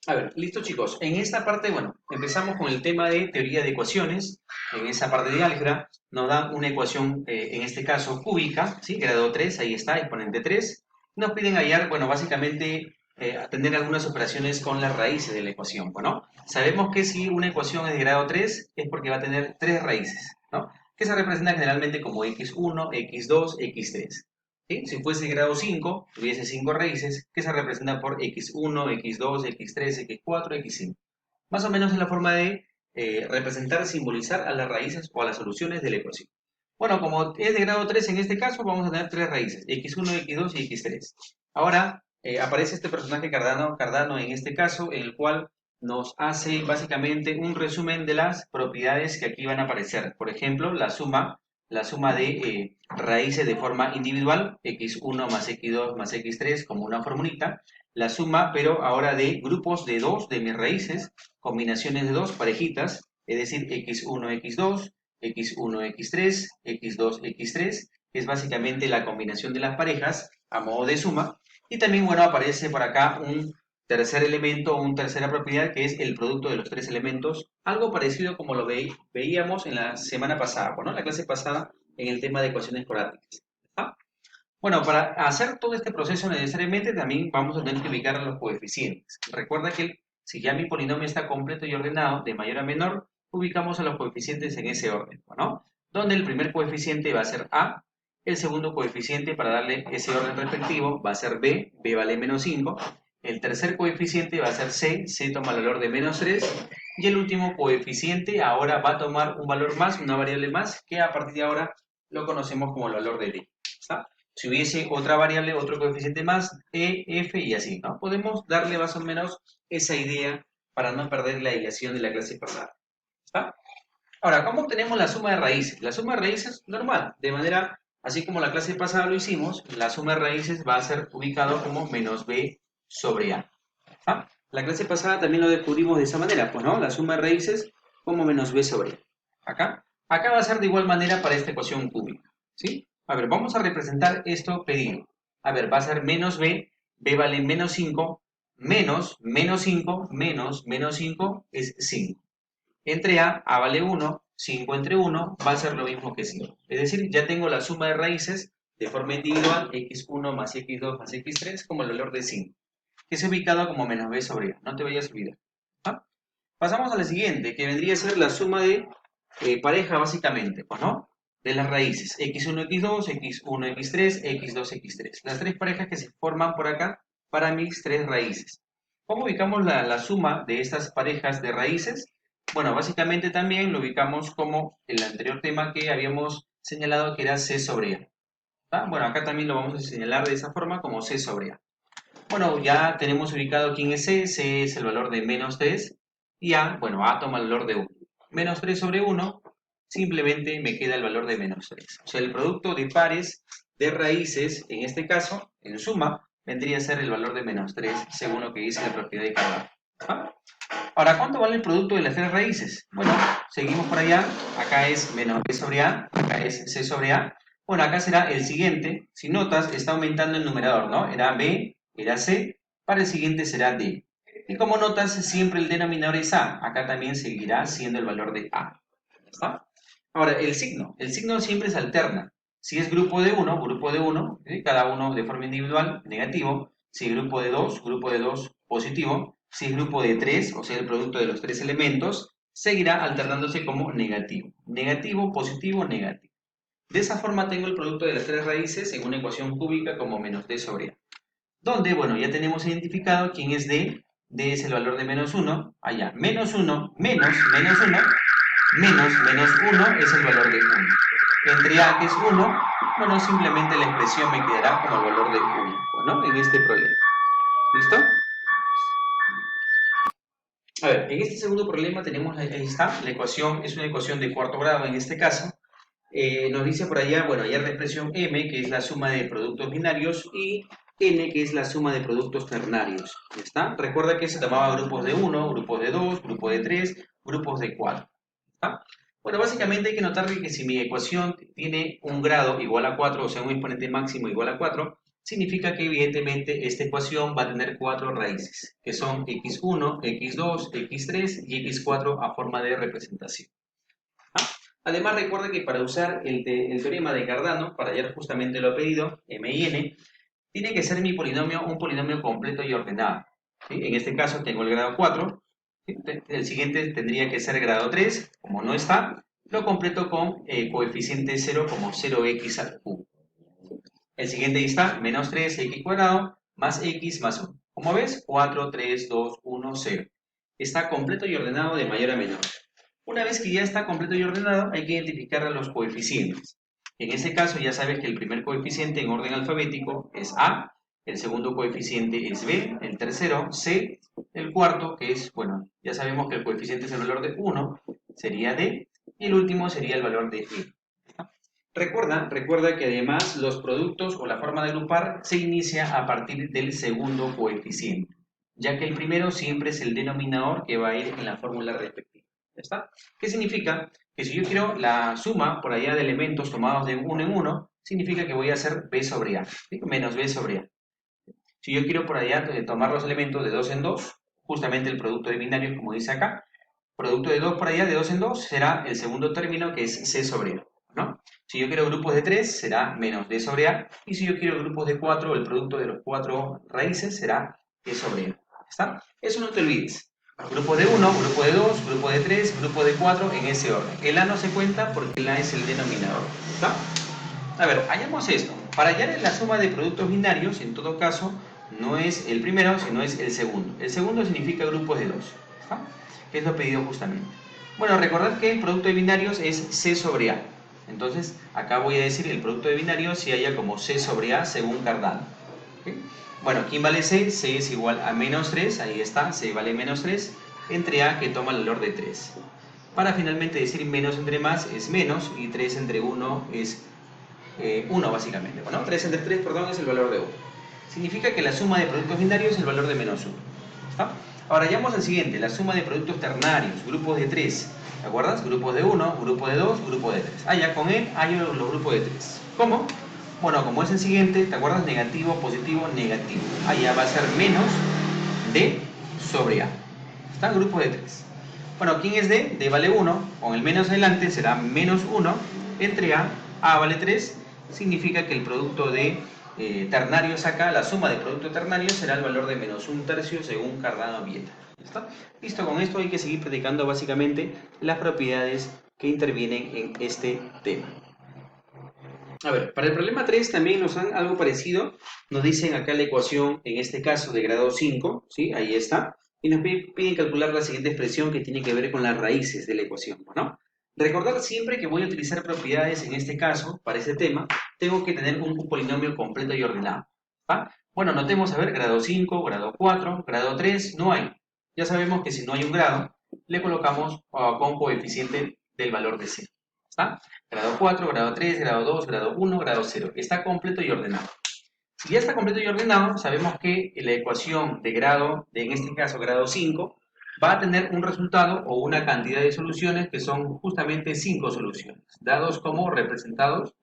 A ver, listo chicos. En esta parte, bueno, empezamos con el tema de teoría de ecuaciones. En esa parte de álgebra nos dan una ecuación, en este caso cúbica, ¿sí? Grado 3, ahí está, exponente 3. Nos piden hallar, bueno, básicamente atender algunas operaciones con las raíces de la ecuación, ¿no? Sabemos que si una ecuación es de grado 3 es porque va a tener tres raíces, ¿no? Que se representan generalmente como x1, x2, x3. ¿Sí? Si fuese grado 5 tuviese 5 raíces que se representan por x1, x2, x3, x4, x5. Más o menos es la forma de representar, simbolizar a las raíces o a las soluciones de la ecuación. Bueno, como es de grado 3 en este caso, vamos a tener tres raíces, x1, x2 y x3. Ahora aparece este personaje Cardano en este caso, en el cual nos hace básicamente un resumen de las propiedades que aquí van a aparecer. Por ejemplo, la suma de raíces de forma individual, x1 más x2 más x3 como una formulita. La suma, pero ahora de grupos de dos de mis raíces, combinaciones de dos parejitas, es decir, x1, x2, x1, x3, x2, x3, que es básicamente la combinación de las parejas a modo de suma. Y también, bueno, aparece por acá un tercer elemento o una tercera propiedad que es el producto de los tres elementos, algo parecido como lo veíamos en la semana pasada, ¿no? En la clase pasada en el tema de ecuaciones cuadráticas. ¿Está? Bueno, para hacer todo este proceso necesariamente también vamos a tener que ubicar a los coeficientes. Recuerda que si ya mi polinomio está completo y ordenado, de mayor a menor, ubicamos a los coeficientes en ese orden, ¿no? Donde el primer coeficiente va a ser A, el segundo coeficiente para darle ese orden respectivo va a ser B, B vale menos 5, el tercer coeficiente va a ser C, C toma el valor de menos 3, y el último coeficiente ahora va a tomar un valor más, una variable más, que a partir de ahora lo conocemos como el valor de D. ¿Está? Si hubiese otra variable, otro coeficiente más, E, F y así, ¿no? Podemos darle más o menos esa idea para no perder la ideación de la clase pasada. ¿Está? Ahora, ¿cómo obtenemos la suma de raíces? La suma de raíces normal, de manera, así como la clase pasada lo hicimos, la suma de raíces va a ser ubicado como menos B sobre A. ¿Está? La clase pasada también lo descubrimos de esa manera, pues no, la suma de raíces como menos B sobre A. Acá. Acá va a ser de igual manera para esta ecuación cúbica. ¿Sí? A ver, vamos a representar esto pedido. A ver, va a ser menos B, B vale menos 5, menos, menos 5, menos, menos 5 es 5. Entre A vale 1, 5 entre 1 va a ser lo mismo que 5. Es decir, ya tengo la suma de raíces de forma individual, x1 más x2 más x3 como el valor de 5, que es ubicado como menos b sobre a. No te vayas a olvidar. ¿Ah? Pasamos a la siguiente, que vendría a ser la suma de pareja básicamente, pues, ¿no? De las raíces, x1, x2, x1, x3, x2, x3. Las tres parejas que se forman por acá para mis tres raíces. ¿Cómo ubicamos la suma de estas parejas de raíces? Bueno, básicamente también lo ubicamos como el anterior tema que habíamos señalado que era c sobre a. ¿Ah? Bueno, acá también lo vamos a señalar de esa forma como c sobre a. Bueno, ya tenemos ubicado quién es C. C es el valor de menos 3. Y A, bueno, A toma el valor de 1. Menos 3 sobre 1, simplemente me queda el valor de menos 3. O sea, el producto de pares de raíces, en este caso, en suma, vendría a ser el valor de menos 3, según lo que dice la propiedad de Cardano. ¿Ah? Ahora, ¿cuánto vale el producto de las tres raíces? Bueno, seguimos por allá. Acá es menos B sobre A, acá es C sobre A. Bueno, acá será el siguiente. Si notas, está aumentando el numerador, ¿no? Era B, era C, para el siguiente será D. Y como notas, siempre el denominador es A. Acá también seguirá siendo el valor de A. ¿Está? Ahora, el signo siempre se alterna. Si es grupo de uno, ¿sí? Cada uno de forma individual, negativo. Si es grupo de 2, positivo. Si es grupo de 3, o sea, el producto de los tres elementos, seguirá alternándose como negativo. Negativo, positivo, negativo. De esa forma tengo el producto de las tres raíces en una ecuación cúbica como menos d sobre a. Donde, bueno, ya tenemos identificado quién es d. D es el valor de menos 1. Allá, menos 1, menos, menos 1, menos, menos 1 es el valor de 1. Entre a, que es 1, bueno, simplemente la expresión me quedará como el valor de 1, ¿no? En este problema. ¿Listo? A ver, en este segundo problema tenemos, ahí está, la ecuación es una ecuación de cuarto grado en este caso. Nos dice por allá, bueno, hay la expresión m, que es la suma de productos binarios, y n, que es la suma de productos ternarios. ¿Ya está? Recuerda que se tomaba grupos de 1, grupos de 2, grupos de 3, grupos de 4. ¿Está? Bueno, básicamente hay que notar que si mi ecuación tiene un grado igual a 4, o sea, un exponente máximo igual a 4, significa que evidentemente esta ecuación va a tener 4 raíces, que son x1, x2, x3 y x4 a forma de representación. Además, recuerda que para usar el teorema de Cardano, para hallar justamente lo pedido, m y n, tiene que ser mi polinomio un polinomio completo y ordenado. ¿Sí? En este caso tengo el grado 4, ¿sí? El siguiente tendría que ser grado 3, como no está, lo completo con coeficiente 0 como 0x al cubo. El siguiente ahí está, menos 3x cuadrado más x más 1. Como ves, 4, 3, 2, 1, 0. Está completo y ordenado de mayor a menor. Una vez que ya está completo y ordenado, hay que identificar a los coeficientes. En este caso ya sabes que el primer coeficiente en orden alfabético es A, el segundo coeficiente es B, el tercero C, el cuarto que es, bueno, ya sabemos que el coeficiente es el valor de 1, sería D, y el último sería el valor de E. Recuerda que además los productos o la forma de agrupar se inicia a partir del segundo coeficiente, ya que el primero siempre es el denominador que va a ir en la fórmula respectiva. ¿Ya está? ¿Qué significa? Que si yo quiero la suma por allá de elementos tomados de uno en uno, significa que voy a hacer b sobre a, ¿sí? Menos b sobre a. Si yo quiero por allá tomar los elementos de 2 en 2, justamente el producto de binarios, como dice acá, producto de 2 por allá, de 2 en 2, será el segundo término que es c sobre a, ¿no? Si yo quiero grupos de 3, será menos d sobre a, y si yo quiero grupos de 4, el producto de los 4 raíces será e sobre a. ¿Está? Eso no te olvides. Grupo de 1, grupo de 2, grupo de 3, grupo de 4, en ese orden. El a no se cuenta porque el a es el denominador. ¿Está? A ver, hallamos esto. Para hallar la suma de productos binarios, en todo caso, no es el primero, sino es el segundo. El segundo significa grupos de 2. ¿Está? Que es lo pedido justamente. Bueno, recordad que el producto de binarios es c sobre a. Entonces, acá voy a decir el producto de binarios si haya como c sobre a según Cardano. ¿Okay? Bueno, ¿quién vale c? C es igual a menos 3, ahí está, c vale menos 3, entre a que toma el valor de 3. Para finalmente decir menos entre más es menos y 3 entre 1 es 1 básicamente. Bueno, 3 entre 3, perdón, es el valor de 1. Significa que la suma de productos binarios es el valor de menos 1. ¿Está? Ahora hallamos el siguiente, la suma de productos ternarios, grupos de 3. ¿Te acuerdas? Grupos de 1, grupo de 2, grupo de 3. Ah, ya con él hay los grupos de 3. ¿Cómo? Bueno, como es el siguiente, ¿te acuerdas? Negativo, positivo, negativo. Allá va a ser menos d sobre a. ¿Está? Grupo de 3. Bueno, ¿quién es d? D vale 1. Con el menos adelante será menos 1 entre a vale 3. Significa que el producto de ternarios acá, la suma de productos ternarios será el valor de menos 1/3 según Cardano Vieta. ¿Está? Listo, con esto hay que seguir practicando básicamente las propiedades que intervienen en este tema. A ver, para el problema 3 también nos dan algo parecido. Nos dicen acá la ecuación, en este caso de grado 5, ¿sí? Ahí está. Y nos piden calcular la siguiente expresión que tiene que ver con las raíces de la ecuación, ¿no? Recordar siempre que voy a utilizar propiedades, en este caso, para este tema, tengo que tener un polinomio completo y ordenado. ¿Va? Bueno, notemos, a ver, grado 5, grado 4, grado 3, no hay. Ya sabemos que si no hay un grado, le colocamos con coeficiente del valor de 0. ¿Está? Grado 4, grado 3, grado 2, grado 1, grado 0. Está completo y ordenado. Si ya está completo y ordenado, sabemos que la ecuación de grado, en este caso grado 5, va a tener un resultado o una cantidad de soluciones que son justamente 5 soluciones, dados como representados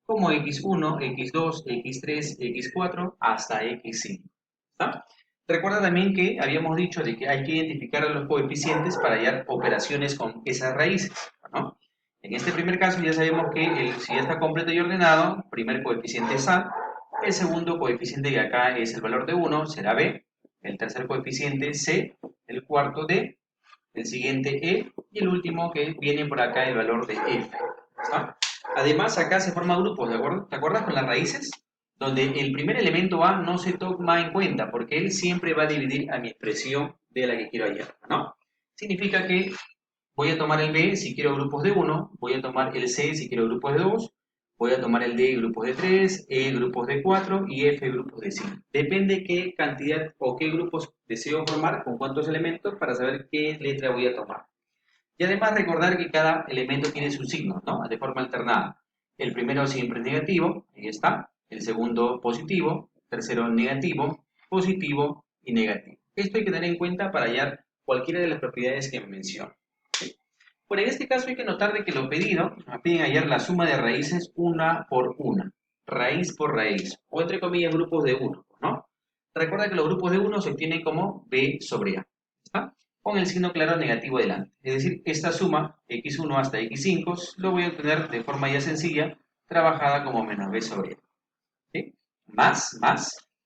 como x1, x2, x3, x4 hasta x5. ¿Está? Recuerda también que habíamos dicho de que hay que identificar a los coeficientes para hallar operaciones con esas raíces, ¿no? En este primer caso ya sabemos que si ya está completo y ordenado, primer coeficiente es A, el segundo coeficiente de acá es el valor de 1, será B, el tercer coeficiente C, el cuarto D, el siguiente E y el último que viene por acá el valor de F. ¿Está? Además acá se forman grupos, ¿de acuerdo? ¿Te acuerdas con las raíces? Donde el primer elemento A no se toma en cuenta porque él siempre va a dividir a mi expresión de la que quiero hallar, ¿no? Significa que voy a tomar el B si quiero grupos de 1, voy a tomar el C si quiero grupos de 2, voy a tomar el D grupos de 3, E grupos de 4 y F grupos de 5. Depende qué cantidad o qué grupos deseo formar, con cuántos elementos, para saber qué letra voy a tomar. Y además recordar que cada elemento tiene su signo, ¿no? De forma alternada. El primero siempre es negativo, ahí está. El segundo positivo, tercero negativo, positivo y negativo. Esto hay que tener en cuenta para hallar cualquiera de las propiedades que menciono. Bueno, en este caso hay que notar de que lo pedido, nos piden hallar la suma de raíces una por una. raíz por raíz, o entre comillas grupos de 1, ¿no? Recuerda que los grupos de 1 se obtienen como b sobre a, ¿está? Con el signo claro negativo delante. Es decir, esta suma, x1 hasta x5, lo voy a obtener de forma ya sencilla, trabajada como menos b sobre a. ¿Sí? Más.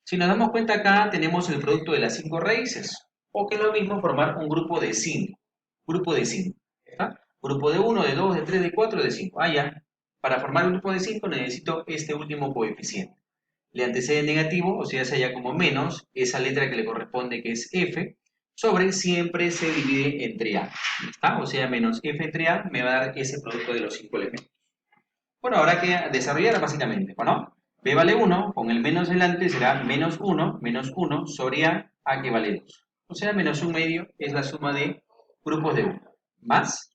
Si nos damos cuenta acá, tenemos el producto de las 5 raíces, o que es lo mismo formar un grupo de 5. Grupo de 5. ¿Está? Grupo de 1, de 2, de 3, de 4, de 5. Ah, ya. Para formar un grupo de 5 necesito este último coeficiente. Le antecede negativo, o sea, se halla como menos, esa letra que le corresponde que es f, sobre siempre se divide entre a. ¿Está? O sea, menos f entre a me va a dar ese producto de los 5 elementos. Bueno, habrá que desarrollar básicamente, ¿no? B vale 1, con el menos delante será menos 1 sobre a que vale 2. O sea, menos 1 medio es la suma de grupos de 1. Más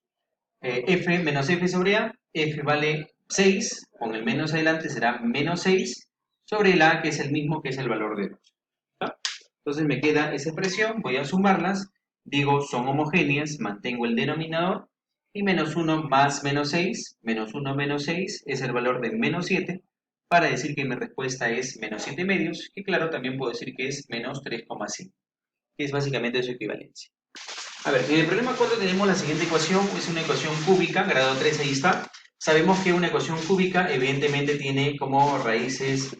f menos f sobre a, f vale 6, con el menos adelante será menos 6 sobre el a, que es el mismo, que es el valor de 2. ¿Está? Entonces me queda esa expresión, voy a sumarlas, digo son homogéneas, mantengo el denominador, y menos 1 más menos 6, menos 1 menos 6 es el valor de menos 7, para decir que mi respuesta es menos 7 medios, que claro, también puedo decir que es menos 3,5, que es básicamente su equivalencia. A ver, en el problema 4 tenemos la siguiente ecuación, es una ecuación cúbica, grado 3, ahí está. Sabemos que una ecuación cúbica evidentemente tiene como raíces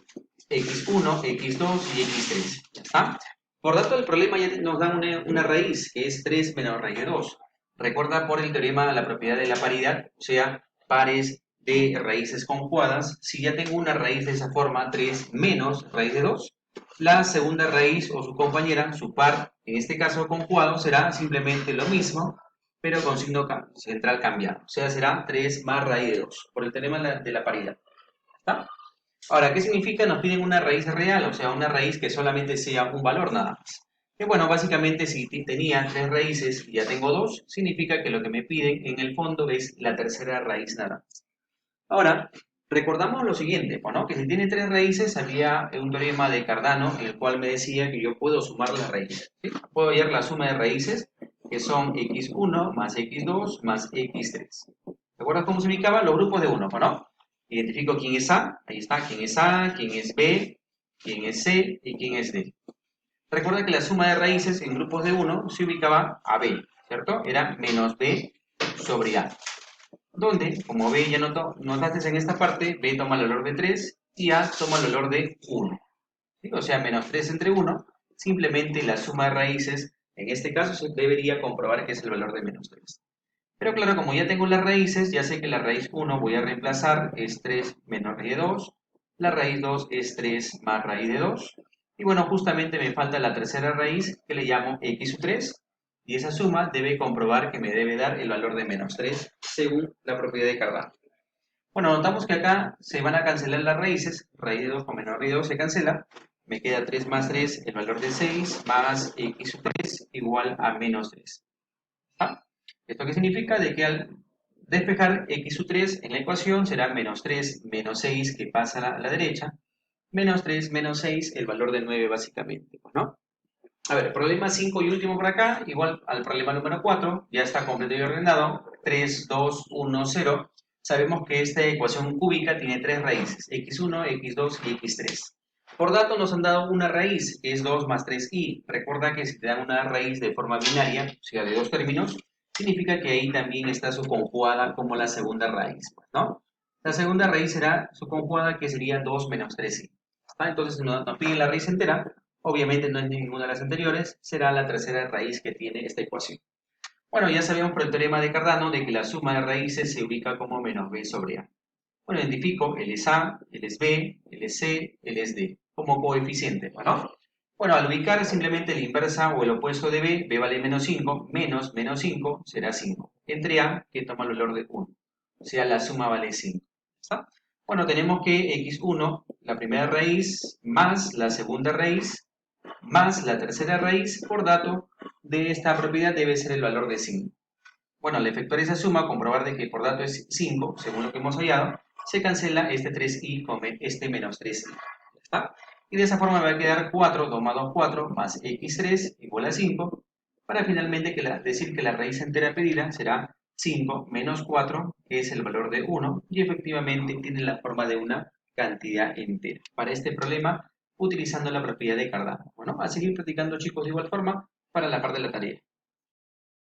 x1, x2 y x3, ¿ya está? Por dato del problema ya nos da una raíz, que es 3 menos raíz de 2. Recuerda por el teorema la propiedad de la paridad, o sea, pares de raíces conjugadas. Si ya tengo una raíz de esa forma, 3 menos raíz de 2, la segunda raíz o su compañera, su par, en este caso conjugado, será simplemente lo mismo, pero con signo central cambiado. O sea, será 3 más raíz de 2, por el teorema de la paridad. ¿Está? Ahora, ¿qué significa? Nos piden una raíz real, o sea, una raíz que solamente sea un valor nada más. Que bueno, básicamente si tenía 3 raíces y ya tengo 2, significa que lo que me piden en el fondo es la tercera raíz nada más. Ahora, recordamos lo siguiente, ¿no? Que si tiene 3 raíces, había un teorema de Cardano en el cual me decía que yo puedo sumar las raíces. ¿Sí? Puedo hallar la suma de raíces, que son x1 más x2 más x3. ¿Recuerdas cómo se ubicaban los grupos de 1, no? Identifico quién es A, ahí está, quién es A, quién es B, quién es C y quién es D. Recuerda que la suma de raíces en grupos de 1 se ubicaba a B, ¿cierto? Era menos B sobre A. Donde, como B ya notaste en esta parte, B toma el valor de 3 y A toma el valor de 1. ¿Sí? O sea, menos 3 entre 1, simplemente la suma de raíces, en este caso se debería comprobar que es el valor de menos 3. Pero claro, como ya tengo las raíces, ya sé que la raíz 1 voy a reemplazar, es 3 menos raíz de 2, la raíz 2 es 3 más raíz de 2, y bueno, justamente me falta la tercera raíz que le llamo x3, y esa suma debe comprobar que me debe dar el valor de menos 3 según la propiedad de Cardano. Bueno, notamos que acá se van a cancelar las raíces, raíz de 2 con menos raíz de 2 se cancela, me queda 3 más 3, el valor de 6, más x3 igual a menos 3. ¿Ah? ¿Esto qué significa? De que al despejar x3 en la ecuación será menos 3 menos 6 que pasa a la derecha, menos 3 menos 6, el valor de 9 básicamente, ¿no? A ver, problema 5 y último por acá, igual al problema número 4, ya está completo y ordenado, 3, 2, 1, 0. Sabemos que esta ecuación cúbica tiene 3 raíces, x1, x2 y x3. Por dato nos han dado una raíz, que es 2 más 3i. Recuerda que si te dan una raíz de forma binaria, o sea, de dos términos, significa que ahí también está su conjugada como la segunda raíz, ¿no? La segunda raíz será su conjugada, que sería 2 menos 3i. Entonces nos piden la raíz entera. Obviamente no es ninguna de las anteriores, será la tercera raíz que tiene esta ecuación. Bueno, ya sabemos por el teorema de Cardano de que la suma de raíces se ubica como menos b sobre a. Bueno, identifico, él es A, él es B, él es C, él es D, como coeficiente, ¿no? Bueno, al ubicar simplemente la inversa o el opuesto de B, B vale menos 5, menos menos 5 será 5. Entre A, que toma el valor de 1. O sea, la suma vale 5. ¿Está? Bueno, tenemos que x1, la primera raíz, más la segunda raíz, más la tercera raíz, por dato de esta propiedad debe ser el valor de 5. Bueno, al efectuar esa suma, comprobar de que por dato es 5, según lo que hemos hallado, se cancela este 3i con este menos 3i. ¿Ya está? Y de esa forma me va a quedar 4, 2 más 2, 4, más x3 igual a 5, para finalmente decir que la raíz entera pedida será 5 menos 4, que es el valor de 1, y efectivamente tiene la forma de una cantidad entera. Para este problema, utilizando la propiedad de Cardano. Bueno, a seguir practicando chicos de igual forma para la parte de la tarea.